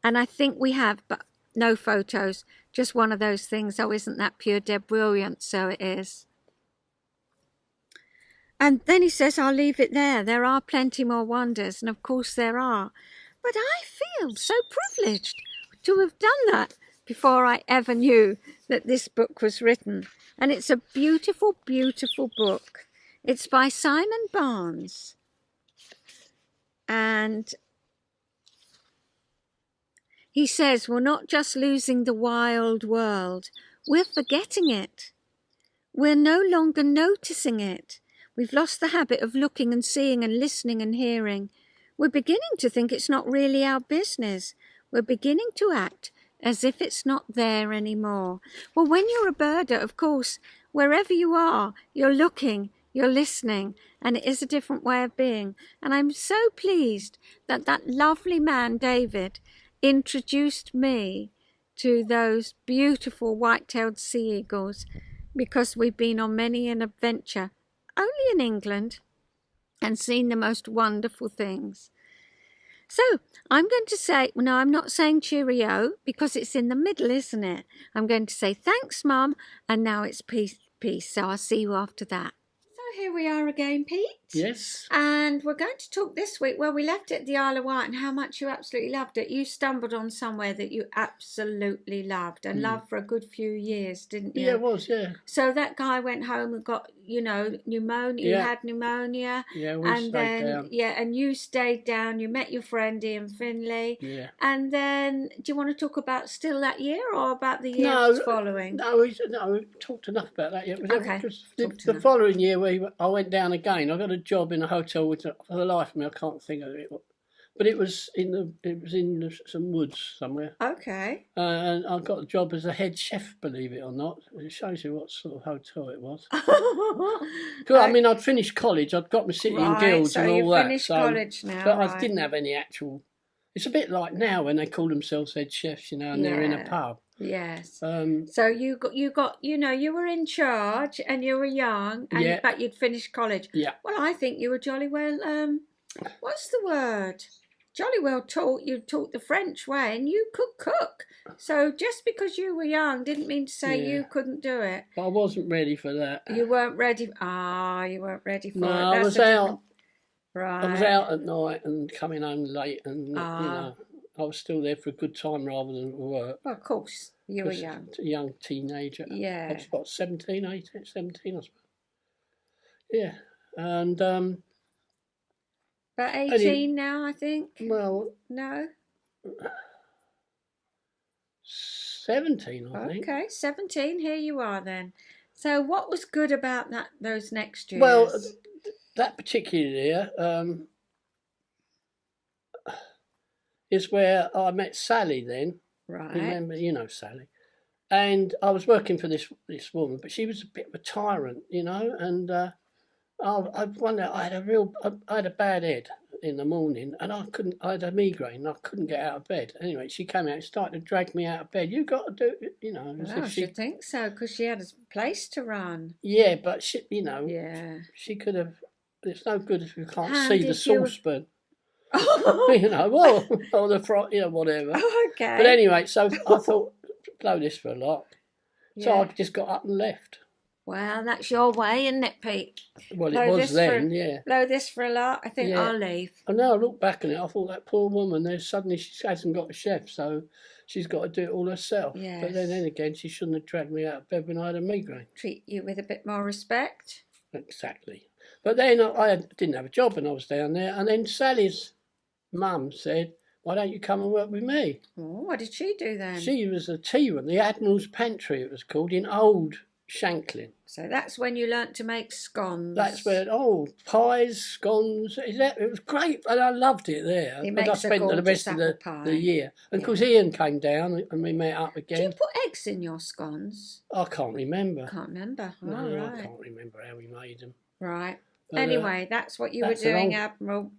And I think we have, but no photos. Just one of those things. Oh, isn't that pure dead brilliant? So it is. And then he says, I'll leave it there. There are plenty more wonders, and of course there are. But I feel so privileged to have done that before I ever knew that this book was written. And it's a beautiful, beautiful book. It's by Simon Barnes. And he says, we're not just losing the wild world, we're forgetting it. We're no longer noticing it. We've lost the habit of looking and seeing and listening and hearing. We're beginning to think it's not really our business. We're beginning to act as if it's not there anymore. Well, when you're a birder, of course, wherever you are, you're looking, you're listening, and it is a different way of being. And I'm so pleased that that lovely man, David, introduced me to those beautiful white-tailed sea eagles, because we've been on many an adventure only in England and seen the most wonderful things. So I'm going to say, no, I'm not saying cheerio because it's in the middle, isn't it? I'm going to say thanks, Mum, and now it's peace, peace. So I'll see you after that. So here we are again, Pete. Yes. And we're going to talk this week, well, we left it at the Isle of Wight and how much you absolutely loved it. You stumbled on somewhere that you absolutely loved and loved for a good few years, didn't you? Yeah, it was, yeah. So that guy went home and got, pneumonia. You had pneumonia. Yeah, we stayed down. Yeah, and you stayed down. You met your friend Ian Finley. Yeah. And then, do you want to talk about still that year or about the year following? No, we talked enough about that yet. Okay. The following year, I went down again. I got a job in a hotel for the life of me, I can't think of it. But it was in some woods somewhere. Okay. And I got a job as a head chef, believe it or not. It shows you what sort of hotel it was. I mean, I'd finished college. I'd got my city in guilds and all that. So you finished college now, but I didn't have any actual. It's a bit like now when they call themselves head chefs, and they're in a pub. Yes. So you were in charge and you were young, but you'd finished college. Yeah. Well, I think you were jolly well. What's the word? Jolly well taught. You taught the French way, and you could cook. So just because you were young didn't mean to say you couldn't do it. But I wasn't ready for that. You weren't ready. You weren't ready for it. No, I was out. Right. I was out at night and coming home late, and I was still there for a good time rather than work. Well, of course, you were young. A young teenager. Yeah. I was about 17, I suppose. Yeah, and about 18 now, I think. Well, no. 17, I think. Okay, 17. Here you are then. So, what was good about those next years? Well, that particular year is where I met Sally. Then, right? Remember, Sally. And I was working for this woman, but she was a bit of a tyrant, and I had a bad head in the morning, and I had a migraine, and I couldn't get out of bed. Anyway, she came out and started to drag me out of bed. You got to do, I should think so, because she had a place to run. Yeah, but she could have. It's no good if you can't see the saucepan. Or the whatever. Oh, okay. But anyway, so I thought, blow this for a lot. So I just got up and left. Well, that's your way, isn't it, Pete? Well, it was then, yeah. Blow this for a lot. I think I'll leave. And now I look back on it, I thought that poor woman, suddenly she hasn't got a chef, so she's got to do it all herself. Yes. But then again, she shouldn't have dragged me out of bed when I had a migraine. Treat you with a bit more respect. Exactly. But then I didn't have a job when I was down there, and then Sally's mum said, why don't you come and work with me? Oh, what did she do then? She was a tea room, the Admiral's Pantry it was called, in Old Shanklin. So that's when you learnt to make scones. That's where, pies, scones, it was great, and I loved it there. But I spent the rest of the year. And of course Ian came down and we met up again. Do you put eggs in your scones? I can't remember. Can't remember. No, right. I can't remember how we made them. Right. But, anyway, that's what you were doing, Admiral's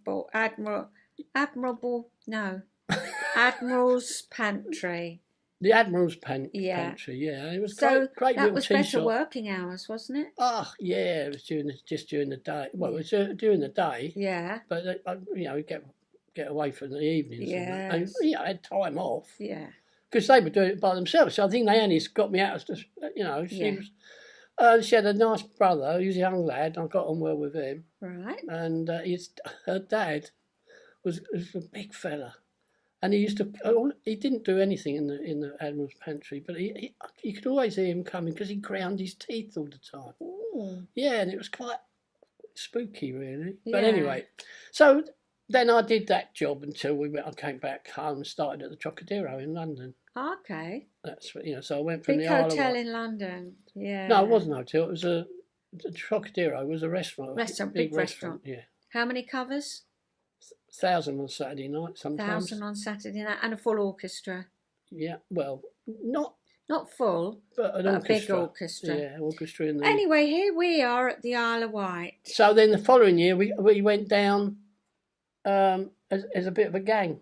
Pantry. The Admiral's Pantry, yeah. It was great that little was tea better shop. Working hours, wasn't it? Oh, yeah, it was just during the day. Well, it was during the day. Yeah. But, get away from the evenings. Yeah. And I had time off. Yeah. Because they were doing it by themselves. So I think they only got me out as, she had a nice brother, he was a young lad, and I got on well with him. Right. And her dad was a big fella. And he didn't do anything in the Admiral's Pantry, but you could always hear him coming because he ground his teeth all the time. Ooh. Yeah, and it was quite spooky, really. Yeah. But anyway, so then I did that job until I came back home and started at the Trocadero in London. Okay. That's what, so I went from big the Isle of hotel Wight. in London, yeah. No, it wasn't a hotel, it was the Trocadero was a restaurant. Big restaurant. Yeah. How many covers? 1,000 on Saturday night sometimes. 1,000 on Saturday night and a full orchestra. Yeah, well, not full, but an orchestra. A big orchestra. Yeah, orchestra in the... Anyway, here we are at the Isle of Wight. So then the following year we went down as a bit of a gang.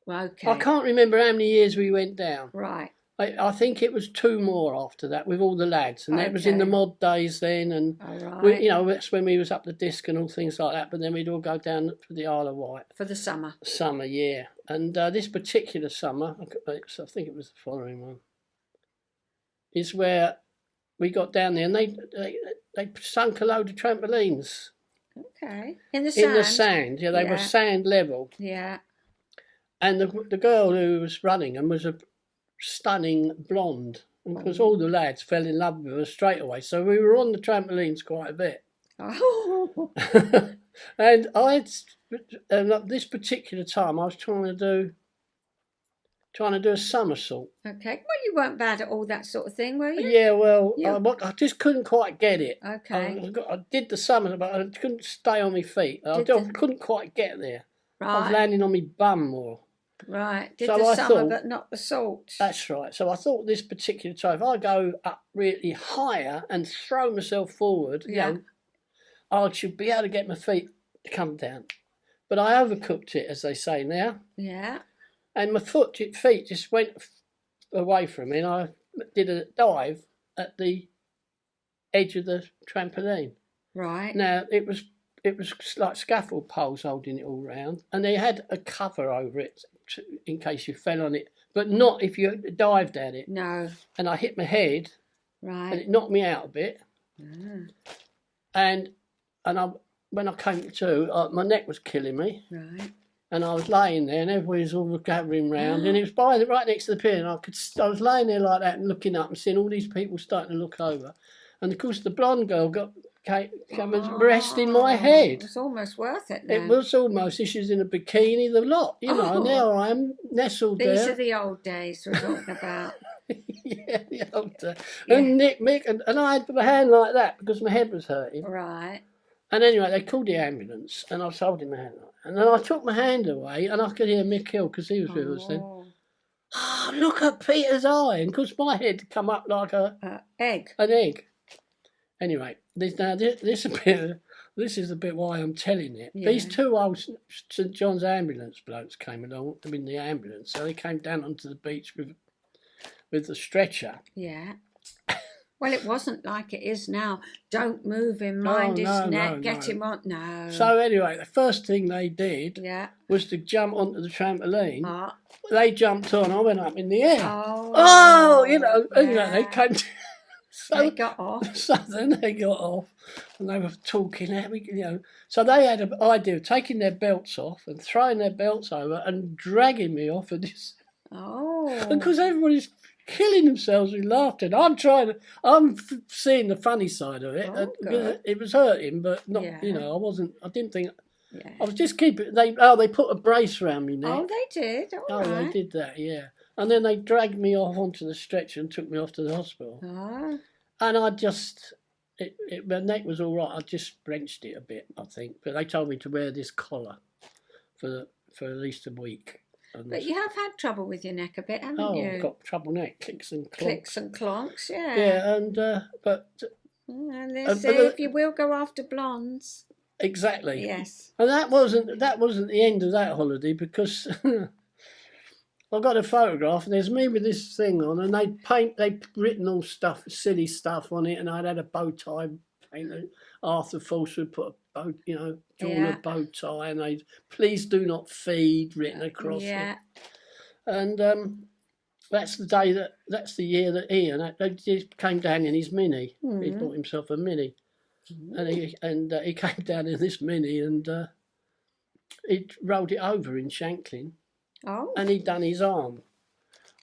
Okay. I can't remember how many years we went down. Right. I think it was 2 more after that with all the lads, and that was in the mod days then, and that's when we was up the disc and all things like that. But then we'd all go down to the Isle of Wight for the summer. Summer, yeah. And this particular summer, I think it was the following one, is where we got down there, and they sunk a load of trampolines Okay. In the in sand. the sand. Yeah, they were sand level. Yeah. And the girl who was running them was a stunning blonde. And because all the lads fell in love with her straight away. So we were on the trampolines quite a bit. Oh. And this particular time I was trying to do a somersault. Okay. Well, you weren't bad at all that sort of thing, were you? Yeah, well, I just couldn't quite get it. Okay. I did the somersault, but I couldn't stay on my feet. I couldn't quite get there. Right. I was landing on my bum more. Right. Did So the I summer, thought- but not the salt. That's right. So I thought this particular time, if I go up really higher and throw myself forward, I should be able to get my feet to come down. But I overcooked it, as they say now. Yeah. And my feet just went away from me, and I did a dive at the edge of the trampoline. Right. Now it was like scaffold poles holding it all round, and they had a cover over it in case you fell on it, but not if you dived at it. No. And I hit my head, Right. and it knocked me out a bit. Ah. And when I came to, my neck was killing me. Right. And I was laying there, and everybody was all gathering round, and it was right next to the pier, and I was laying there like that and looking up and seeing all these people starting to look over, and of course the blonde girl came and rested my head. It was almost worth it then. It was almost. She's in a bikini, the lot, you know. And there I am, nestled These there. are the old days we're talking about. Yeah, the old day. And Mick, and I had my hand like that because my head was hurting. Right. And anyway, they called the ambulance, and I was holding my hand like that. And then I took my hand away, and I could hear Mick Hill, because he was with us then. Oh, look at Peter's eye. And because my head had come up like an egg. Anyway, this is the bit why I'm telling it. Yeah. These two old St John's ambulance blokes came along in the ambulance, so they came down onto the beach with the stretcher. Yeah. Well, it wasn't like it is now. Don't move him, mind his neck, get him on. No. So anyway, the first thing they did was to jump onto the trampoline. Ah. They jumped on, I went up in the air. Oh, you know, and they came to, so they got off. So then they got off, and they were talking, you know. So they had an idea of taking their belts off and throwing their belts over and dragging me off of this. Oh. Because everybody's killing themselves with laughter. And I'm seeing the funny side of it. Good. It was hurting, but not, you know, I didn't think, I was just keeping, they put a brace around me neck. Oh, they did? All right. They did that, yeah. And then they dragged me off onto the stretcher and took me off to the hospital. Ah. And I just, my neck was all right. I just wrenched it a bit, I think. But they told me to wear this collar for at least a week. But you have had trouble with your neck a bit, haven't you? I've got trouble neck, clicks and clonks. Clicks and clonks, yeah. Yeah, and but and they say if you will go after blondes. Exactly. Yes. And that wasn't the end of that holiday, because I got a photograph and there's me with this thing on, and they'd written all stuff, silly stuff on it, and I'd had a bow tie painted. Arthur Fawcett put a bow, you know, drawn a bow tie, and they'd "Please do not feed" written across it. And that's the year that Ian he came down in his Mini. Mm-hmm. He bought himself a Mini, and he came down in this Mini, and he rolled it over in Shanklin. Oh. And he'd done his arm.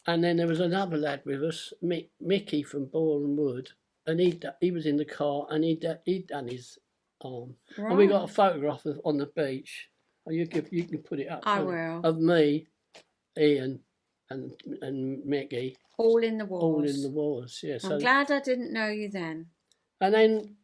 And then there was another lad with us, Mickey from Boreham Wood, and he was in the car, and he'd done his arm. Right. And we got a photograph on the beach. You can put it up. I will. Of me, Ian, and Mickey. All in the wars. All in the wars, yeah. I'm glad I didn't know you then. And then,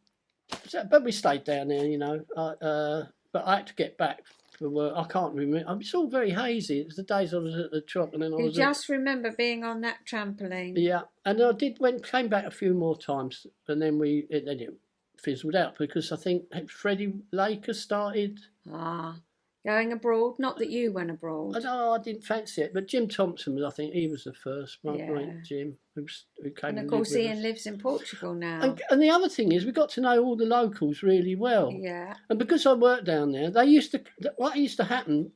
but we stayed down there, you know. But I had to get back for work. I can't remember. It's all very hazy. It was the days I was at the truck, and then I was. You just remember being on that trampoline. Yeah, and I came back a few more times, and then it fizzled out, because I think Freddie Laker started. Going abroad. Not that you went abroad. No, I didn't fancy it, but Jim Thompson was. I think he was the first. Right, Jim, who came. And of course, Ian lives in Portugal now. And the other thing is, we got to know all the locals really well. Yeah. And because I worked down there, what used to happen.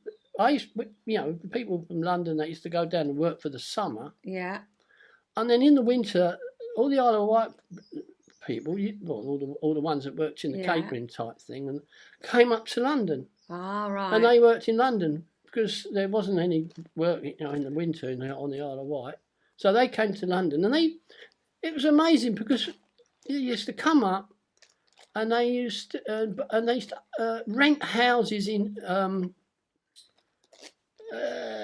People from London, they used to go down and work for the summer. Yeah. And then in the winter, all the Isle of Wight people, all the ones that worked in the Yeah. catering type thing, and came up to London. Ah, right. And they worked in London because there wasn't any work, in the winter on the Isle of Wight. So they came to London, and it was amazing because they used to come up, and they used to rent houses in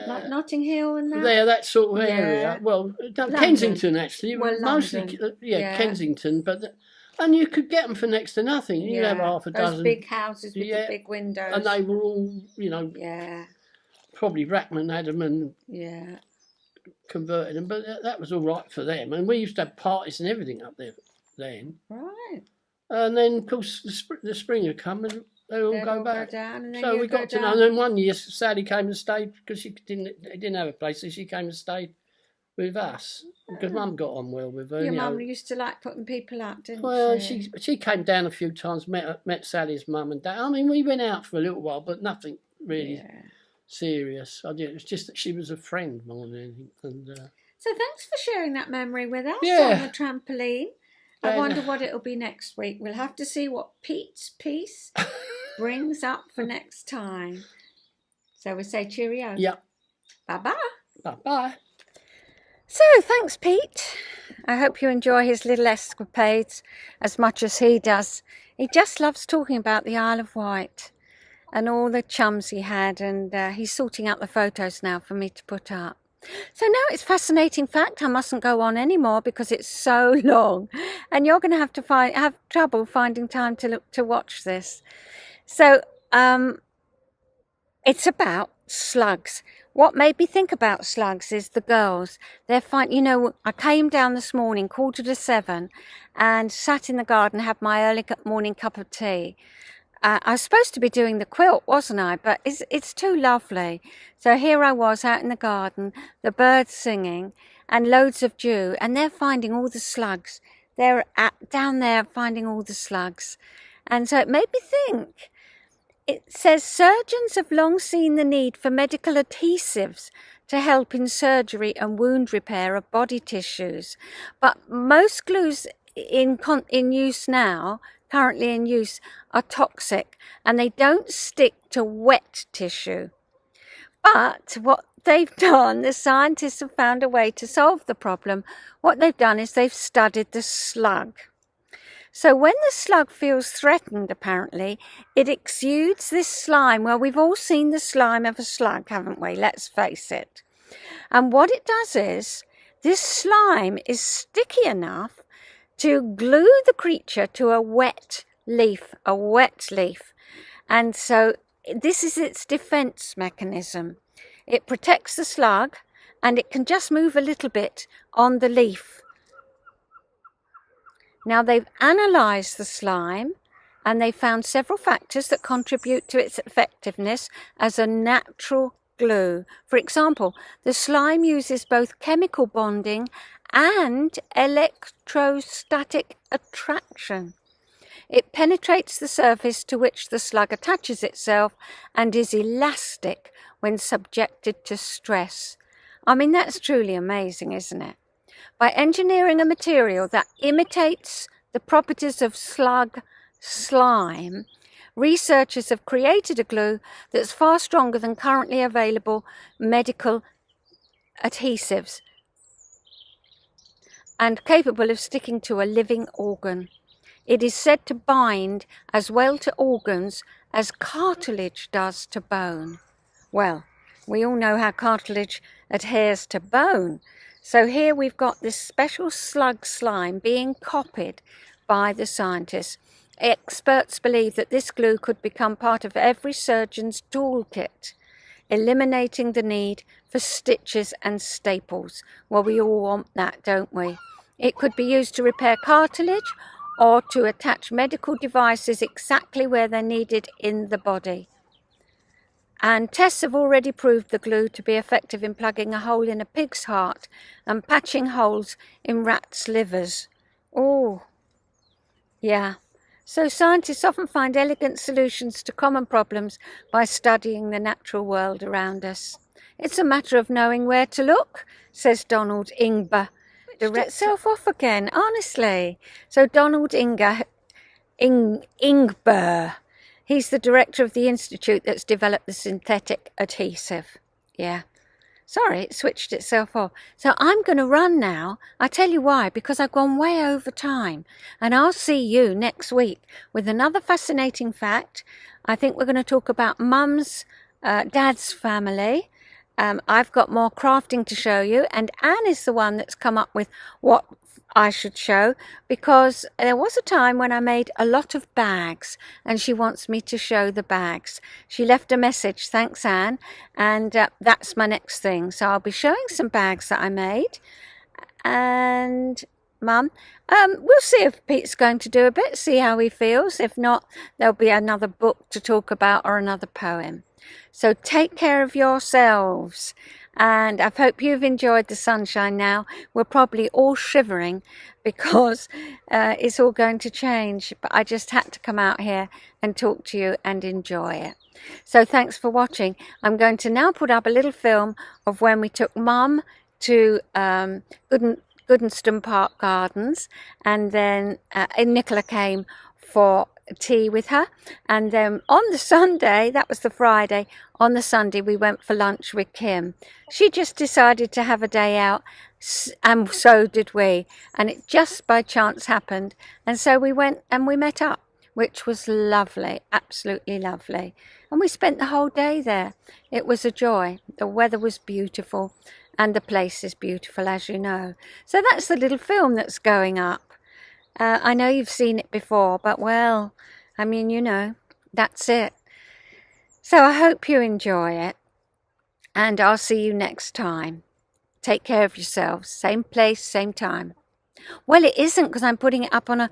like Notting Hill and that? that sort of area. Yeah. Well, London. Kensington actually, Well, mostly, London. yeah, Kensington, and you could get them for next to nothing. You'd have half a Those dozen big houses with Yeah. the big windows. and they were all, Yeah, probably Rackman had them and yeah. converted them, but that was all right for them. And we used to have parties and everything up there then. Right. And then, of course, the spring had come and they all They'd go all back. down, and then So you we go got to know. down. And then one year, Sally came and stayed because they didn't have a place, so she came and stayed with us because Mum got on well with her. Your mum used to like putting people up, didn't Well, she? she came down a few times, met Sally's mum and dad. I mean, we went out for a little while, but nothing really serious. It was just that she was a friend more than anything. And, So thanks for sharing that memory with us Yeah. on the trampoline. I wonder what it'll be next week. We'll have to see what Pete's piece brings up for next time. So we say cheerio. Yeah. Bye-bye. Bye-bye. So thanks, Pete. I hope you enjoy his little escapades as much as he does. He just loves talking about the Isle of Wight and all the chums he had, and he's sorting out the photos now for me to put up. So now it's fascinating fact. I mustn't go on anymore because it's so long, and you're going to have trouble finding time to watch this. So it's about slugs. What made me think about slugs is the girls. They're fine. I came down this morning, 6:45, and sat in the garden, had my early morning cup of tea. I was supposed to be doing the quilt, wasn't I? But it's too lovely. So here I was out in the garden, the birds singing, and loads of dew, and they're finding all the slugs. They're down there finding all the slugs. And so it made me think. It says surgeons have long seen the need for medical adhesives to help in surgery and wound repair of body tissues. But most glues in use now, currently in use, are toxic and they don't stick to wet tissue. But what they've done, the scientists have found a way to solve the problem. What they've done is they've studied the slug. So when the slug feels threatened, apparently, it exudes this slime. Well, we've all seen the slime of a slug, haven't we? Let's face it. And what it does is, this slime is sticky enough to glue the creature to a wet leaf. And so this is its defense mechanism. It protects the slug, and it can just move a little bit on the leaf. Now, they've analysed the slime, and they found several factors that contribute to its effectiveness as a natural glue. For example, the slime uses both chemical bonding and electrostatic attraction. It penetrates the surface to which the slug attaches itself and is elastic when subjected to stress. I mean, that's truly amazing, isn't it? By engineering a material that imitates the properties of slug slime, researchers have created a glue that's far stronger than currently available medical adhesives and capable of sticking to a living organ. It is said to bind as well to organs as cartilage does to bone. Well, we all know how cartilage adheres to bone. So here we've got this special slug slime being copied by the scientists. Experts believe that this glue could become part of every surgeon's toolkit, eliminating the need for stitches and staples. Well, we all want that, don't we? It could be used to repair cartilage or to attach medical devices exactly where they're needed in the body. And tests have already proved the glue to be effective in plugging a hole in a pig's heart and patching holes in rats' livers. Oh, yeah. So scientists often find elegant solutions to common problems by studying the natural world around us. It's a matter of knowing where to look, says Donald Ingber, switched itself off again, honestly. So Donald Ingber, he's the director of the institute that's developed the synthetic adhesive. Yeah. Sorry, it switched itself off. So I'm going to run now. I tell you why, because I've gone way over time. And I'll see you next week with another fascinating fact. I think we're going to talk about Mum's, Dad's family. I've got more crafting to show you. And Anne is the one that's come up with what I should show, because there was a time when I made a lot of bags and she wants me to show the bags. She left a message, thanks Anne, and that's my next thing. So I'll be showing some bags that I made. And Mum, we'll see if Pete's going to do a bit, see how he feels. If not, there'll be another book to talk about or another poem. So take care of yourselves. And I hope you've enjoyed the sunshine now. We're probably all shivering because it's all going to change. But I just had to come out here and talk to you and enjoy it. So thanks for watching. I'm going to now put up a little film of when we took Mum to Goodnestone Park Gardens. And then Nicola came for tea with her, and then on the Sunday, that was the Friday, on the Sunday we went for lunch with Kim. She just decided to have a day out, and so did we, and it just by chance happened, and so we went and we met up, which was lovely, absolutely lovely, and we spent the whole day there. It was a joy. The weather was beautiful and the place is beautiful, as you know. So that's the little film that's going up. I know you've seen it before, but well, I mean, you know, that's it. So I hope you enjoy it, and I'll see you next time. Take care of yourselves. Same place, same time. Well, it isn't, because I'm putting it up on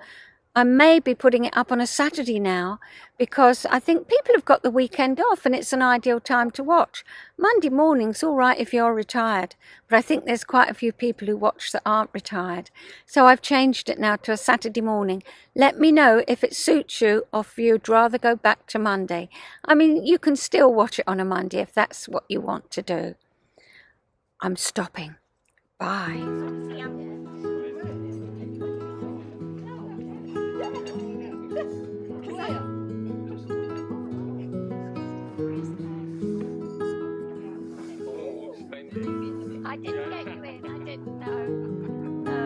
I may be putting it up on a Saturday now, because I think people have got the weekend off and it's an ideal time to watch. Monday morning's all right if you're retired, but I think there's quite a few people who watch that aren't retired. So I've changed it now to a Saturday morning. Let me know if it suits you or if you'd rather go back to Monday. I mean, you can still watch it on a Monday if that's what you want to do. I'm stopping. Bye. I didn't get you in. I didn't know. No.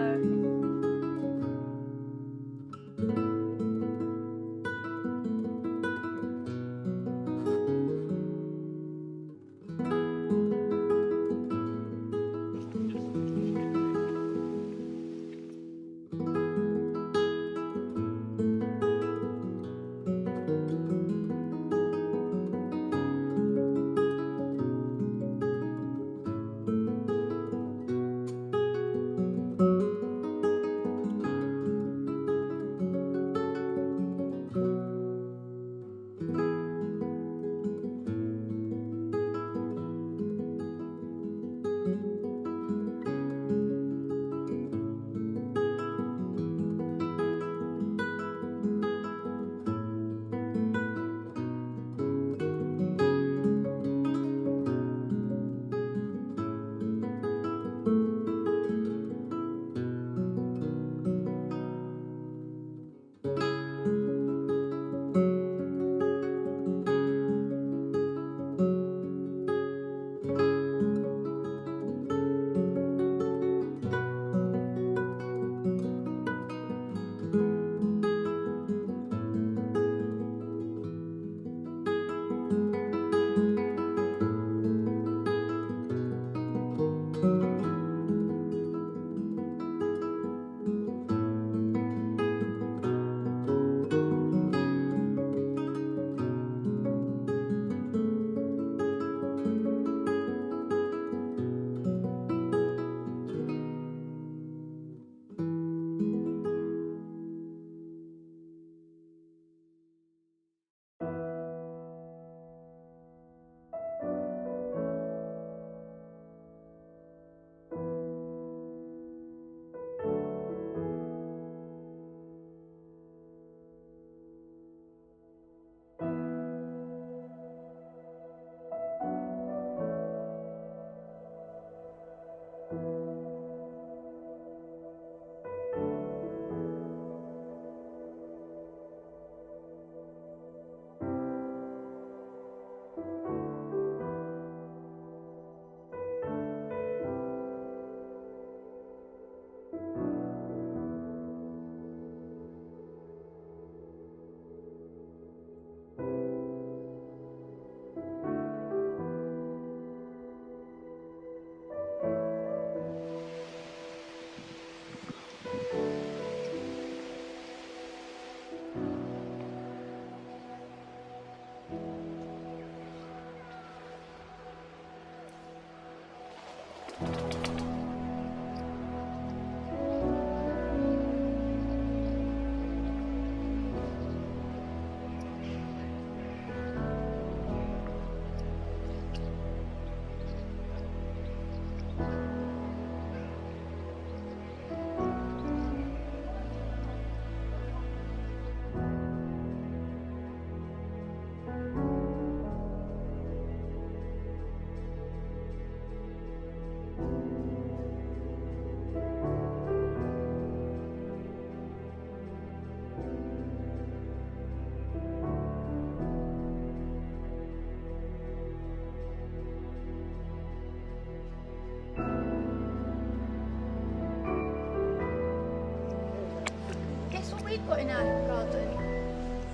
Guess what we've got in our garden?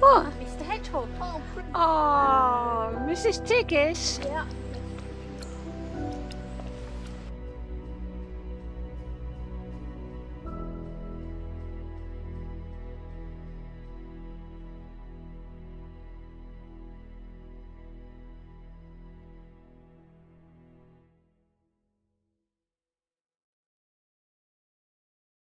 What? Mr. Hedgehog. Oh, Mrs. Tiggis. Yeah.